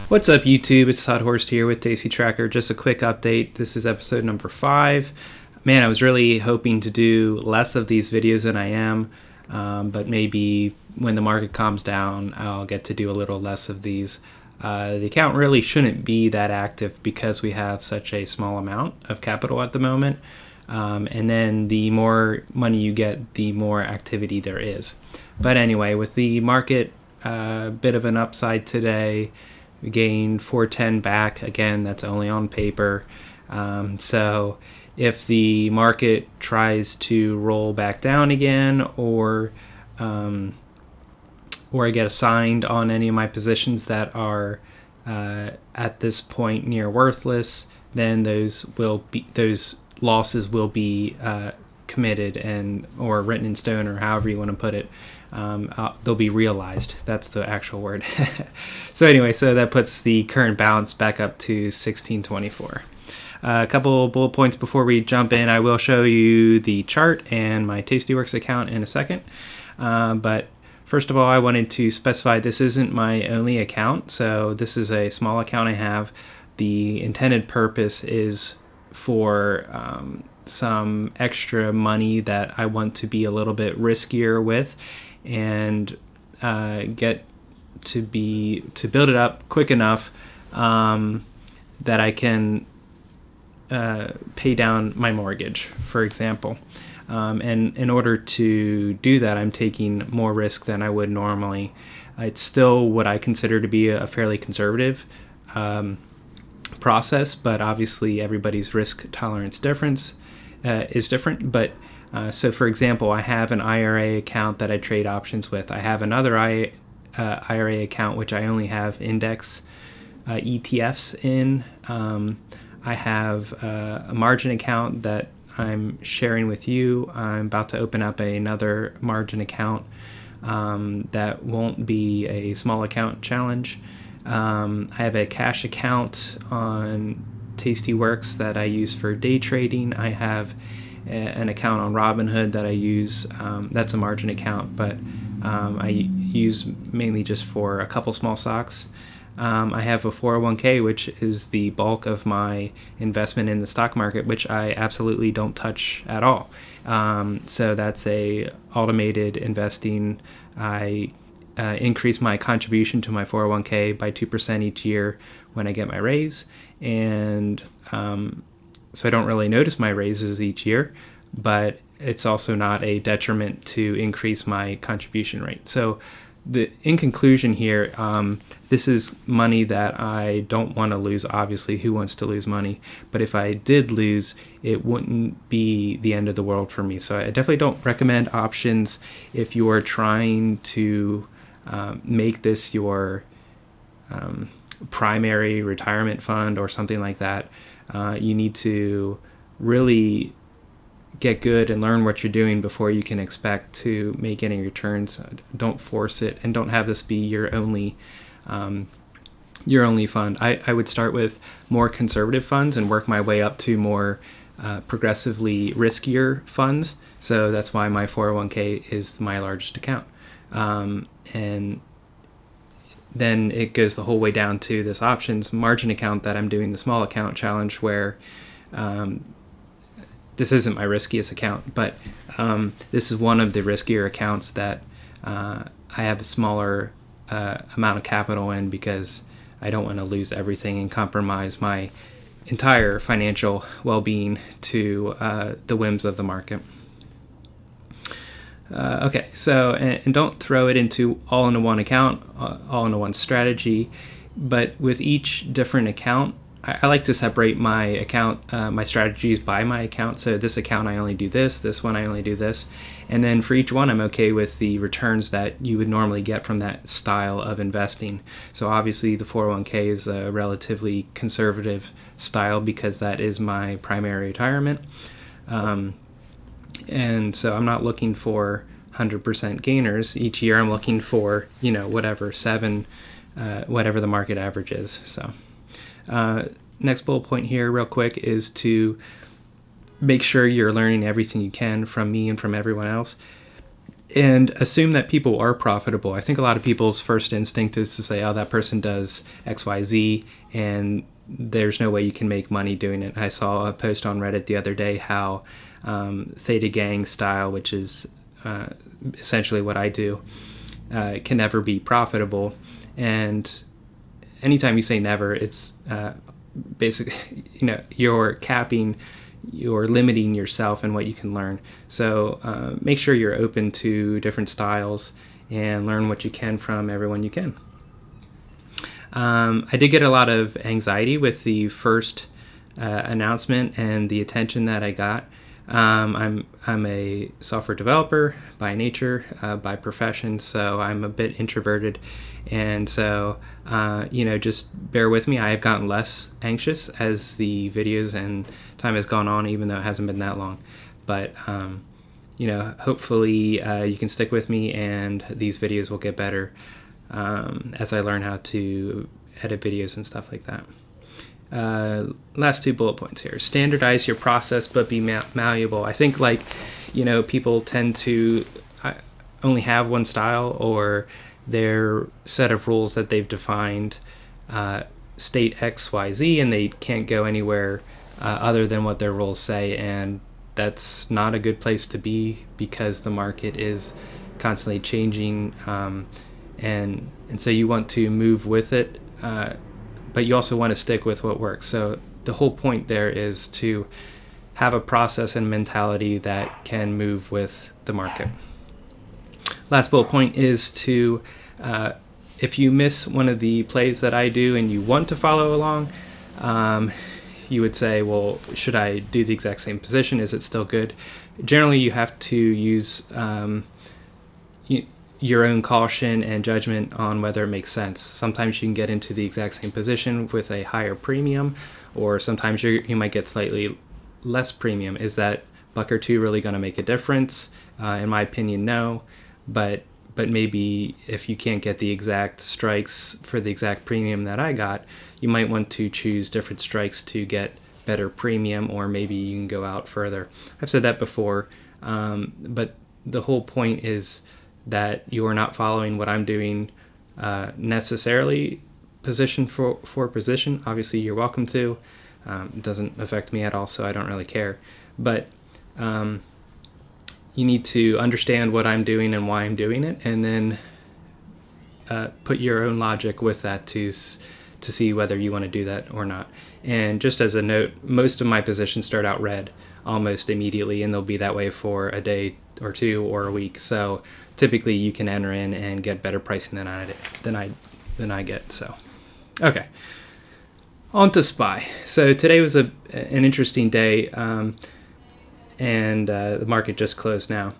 What's up, YouTube? It's Todd Horst here with Tasty Tracker. Just a quick update. This is episode number 5. Man, I was really hoping to do less of these videos than I am, but maybe when the market calms down, I'll get to do a little less of these. The account really shouldn't be that active because we have such a small amount of capital at the moment. And then the more money you get, the more activity there is. But anyway, with the market a bit of an upside today, we gained 410 back. Again, that's only on paper. So if the market tries to roll back down again, or I get assigned on any of my positions that are at this point near worthless, then those losses will be committed or written in stone, or however you want to put it. They'll be realized. That's the actual word. So anyway, so that puts the current balance back up to 1624. A couple bullet points before we jump in. I will show you the chart and my Tastyworks account in a second. But first of all, I wanted to specify this isn't my only account. So this is a small account I have. The intended purpose is for some extra money that I want to be a little bit riskier with, and get to build it up quick enough that I can pay down my mortgage, for example. And in order to do that, I'm taking more risk than I would normally. It's still what I consider to be a fairly conservative process, but obviously everybody's risk tolerance is different. But so for example, I have an IRA account that I trade options with. I have another IRA account which I only have index ETFs in. I have a margin account that I'm sharing with you. I'm about to open up another margin account that won't be a small account challenge. I have a cash account on Tastyworks that I use for day trading. I have an account on Robinhood that I use. That's a margin account, but I use mainly just for a couple small stocks. I have a 401k, which is the bulk of my investment in the stock market, which I absolutely don't touch at all. So that's a automated investing. I increase my contribution to my 401k by 2% each year when I get my raise. And so I don't really notice my raises each year, but it's also not a detriment to increase my contribution rate. So in conclusion here, this is money that I don't want to lose. Obviously, who wants to lose money? But if I did lose, it wouldn't be the end of the world for me. So I definitely don't recommend options if you are trying to make this your primary retirement fund or something like that. You need to really get good and learn what you're doing before you can expect to make any returns. Don't force it, and don't have this be your only fund. I would start with more conservative funds and work my way up to more progressively riskier funds. So that's why my 401k is my largest account. And then it goes the whole way down to this options margin account that I'm doing the small account challenge, where this isn't my riskiest account, but this is one of the riskier accounts that I have a smaller amount of capital in, because I don't want to lose everything and compromise my entire financial well-being to the whims of the market. Okay, so, and don't throw it into all into one account, all into one strategy, but with each different account, I like to separate my account, my strategies by my account. So this account I only do this one I only do this, and then for each one I'm okay with the returns that you would normally get from that style of investing. So obviously the 401k is a relatively conservative style because that is my primary retirement. And so I'm not looking for 100% gainers each year. I'm looking for, whatever the market average is. So next bullet point here real quick is to make sure you're learning everything you can from me and from everyone else. and assume that people are profitable. I think a lot of people's first instinct is to say, oh, that person does XYZ, and there's no way you can make money doing it. I saw a post on Reddit the other day how Theta Gang style, which is essentially what I do, can never be profitable. And anytime you say never, it's basically, you're capping, you're limiting yourself and what you can learn. So make sure you're open to different styles and learn what you can from everyone you can. I did get a lot of anxiety with the first announcement and the attention that I got. I'm a software developer by nature, by profession, so I'm a bit introverted, and so just bear with me. I have gotten less anxious as the videos and time has gone on, even though it hasn't been that long. But hopefully you can stick with me, and these videos will get better as I learn how to edit videos and stuff like that. Last 2 bullet points here. Standardize your process, but be malleable. I think people tend to only have one style, or their set of rules that they've defined state X, Y, Z, and they can't go anywhere other than what their rules say. And that's not a good place to be, because the market is constantly changing, and so you want to move with it, but you also want to stick with what works. So the whole point there is to have a process and mentality that can move with the market. Last bullet point is to, if you miss one of the plays that I do and you want to follow along, you would say, well, should I do the exact same position? Is it still good? Generally, you have to use your own caution and judgment on whether it makes sense. Sometimes you can get into the exact same position with a higher premium, or sometimes you might get slightly less premium. Is that buck or two really going to make a difference? In my opinion, no. But maybe if you can't get the exact strikes for the exact premium that I got, you might want to choose different strikes to get better premium, or maybe you can go out further. I've said that before, but the whole point is that you are not following what I'm doing necessarily position for position. Obviously, you're welcome to. It doesn't affect me at all, so I don't really care. But you need to understand what I'm doing and why I'm doing it, and then put your own logic with that to see whether you want to do that or not. And just as a note, most of my positions start out red almost immediately, and they'll be that way for a day or 2 or a week. So typically you can enter in and get better pricing than I get. So okay, on to SPY. So today was an interesting day, and the market just closed now.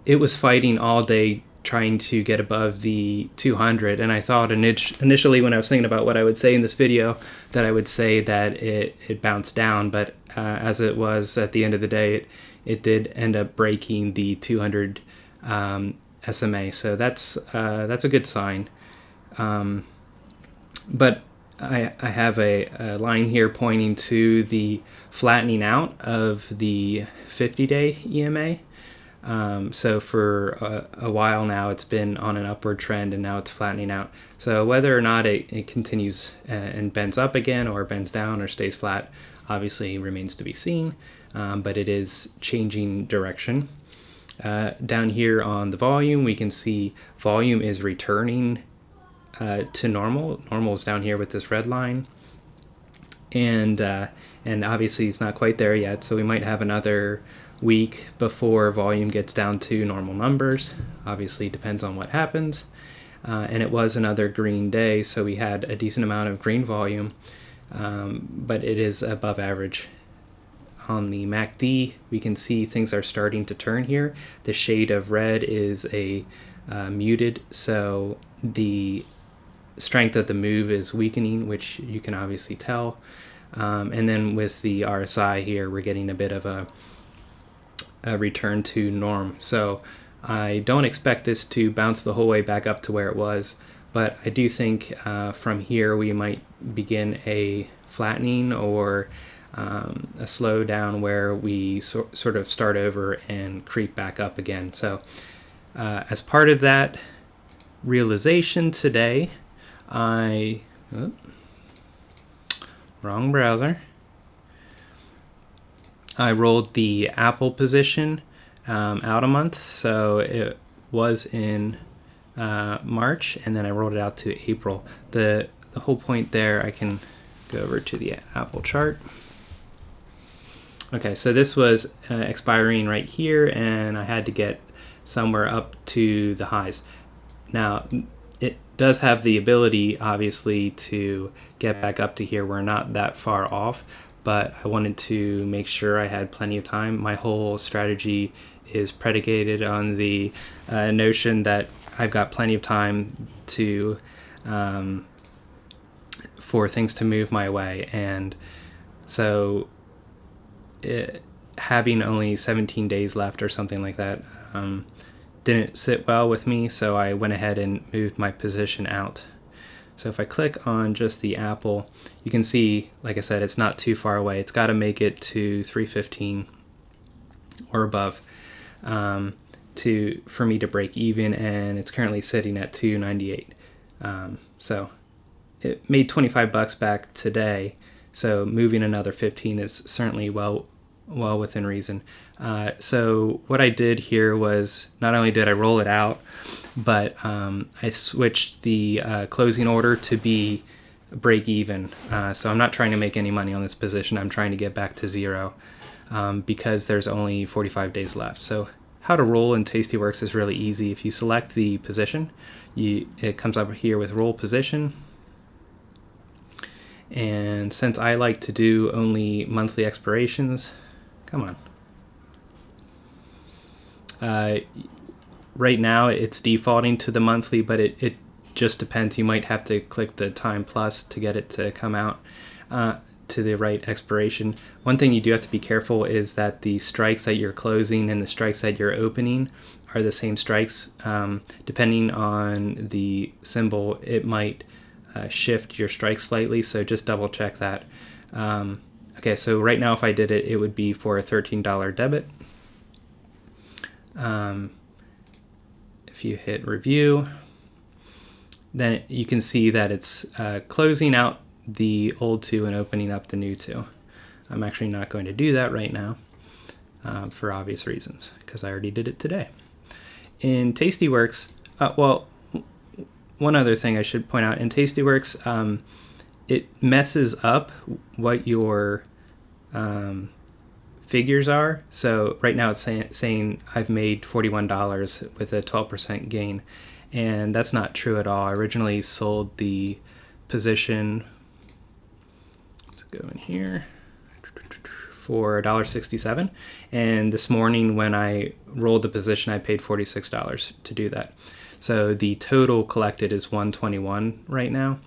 It was fighting all day trying to get above the 200, and I thought initially when I was thinking about what I would say in this video that I would say that it bounced down, but as it was at the end of the day, it did end up breaking the 200 SMA, so that's a good sign. But I have a line here pointing to the flattening out of the 50-day EMA. So for a while now, it's been on an upward trend, and now it's flattening out. So whether or not it continues and bends up again, or bends down, or stays flat, obviously remains to be seen, but it is changing direction. Down here on the volume, we can see volume is returning to normal. Normal is down here with this red line, and obviously it's not quite there yet, so we might have another week before volume gets down to normal numbers. Obviously depends on what happens, and it was another green day, so we had a decent amount of green volume, but it is above average. On the MACD, we can see things are starting to turn here. The shade of red is a muted, so the strength of the move is weakening, which you can obviously tell. And then with the RSI here, we're getting a bit of a return to norm. So I don't expect this to bounce the whole way back up to where it was, but I do think from here we might begin a flattening, or a slowdown where we sort of start over and creep back up again. So as part of that realization today, wrong browser. I rolled the Apple position out a month, so it was in March, and then I rolled it out to April. The whole point there, I can go over to the Apple chart. Okay, so this was expiring right here, and I had to get somewhere up to the highs. Now, it does have the ability, obviously, to get back up to here. We're not that far off, but I wanted to make sure I had plenty of time. My whole strategy is predicated on the notion that I've got plenty of time to for things to move my way. And so having only 17 days left or something like that didn't sit well with me, so I went ahead and moved my position out. So if I click on just the Apple, you can see, like I said, it's not too far away. It's got to make it to 315 or above for me to break even, and it's currently sitting at 298. So it made $25 back today. So moving another 15 is certainly well within reason. So what I did here was not only did I roll it out, but I switched the closing order to be break even. So I'm not trying to make any money on this position. I'm trying to get back to zero because there's only 45 days left. So how to roll in Tastyworks is really easy. If you select the position, it comes up here with roll position. And since I like to do only monthly expirations, come on. Right now it's defaulting to the monthly, but it just depends. You might have to click the time plus to get it to come out to the right expiration. One thing you do have to be careful is that the strikes that you're closing and the strikes that you're opening are the same strikes. Depending on the symbol, it might shift your strike slightly, so just double check that. Okay, so right now if I did it, it would be for a $13 debit. If you hit review, then you can see that it's closing out the old two and opening up the new two. I'm actually not going to do that right now for obvious reasons, because I already did it today. In Tastyworks, well, one other thing I should point out, in Tastyworks, it messes up what your figures are. So right now it's saying I've made $41 with a 12% gain, and that's not true at all. I originally sold the position, let's go in here, for $1.67, and this morning when I rolled the position I paid $46 to do that. So the total collected is $121 right now.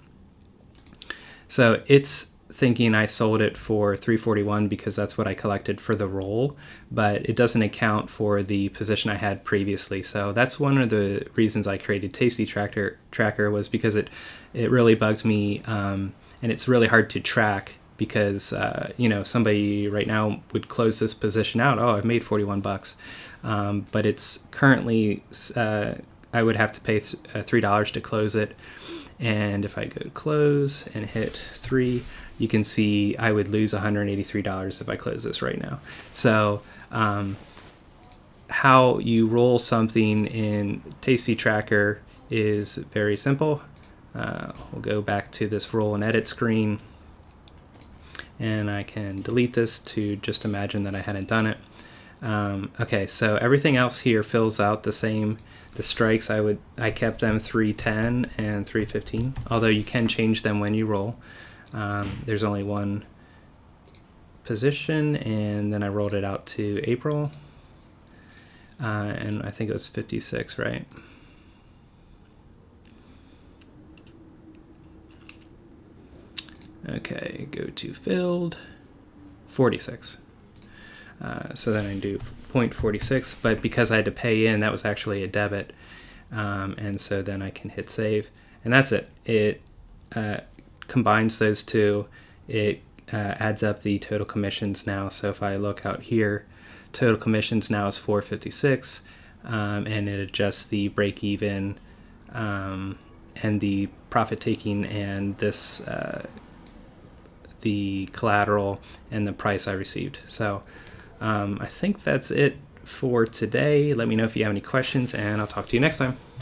So it's thinking I sold it for $341 because that's what I collected for the roll, but it doesn't account for the position I had previously. So that's one of the reasons I created Tasty Tracker was because it really bugged me, and it's really hard to track because somebody right now would close this position out. Oh, I've made $41, but it's currently I would have to pay $3 to close it. And if I go to close and hit 3, you can see I would lose $183 if I close this right now. So how you roll something in Tasty Tracker is very simple. We'll go back to this roll and edit screen, and I can delete this to just imagine that I hadn't done it. Okay, so everything else here fills out the same. The strikes, I kept them 310 and 315, although you can change them when you roll. There's only one position, and then I rolled it out to April, and I think it was 56, right? Okay, go to filled, 46. So then I do 0.46, but because I had to pay in, that was actually a debit, and so then I can hit save, and that's it. It combines those two. It adds up the total commissions now. So if I look out here, total commissions now is 456, and it adjusts the break even and the profit taking and this the collateral and the price I received. So I think that's it for today. Let me know if you have any questions, and I'll talk to you next time.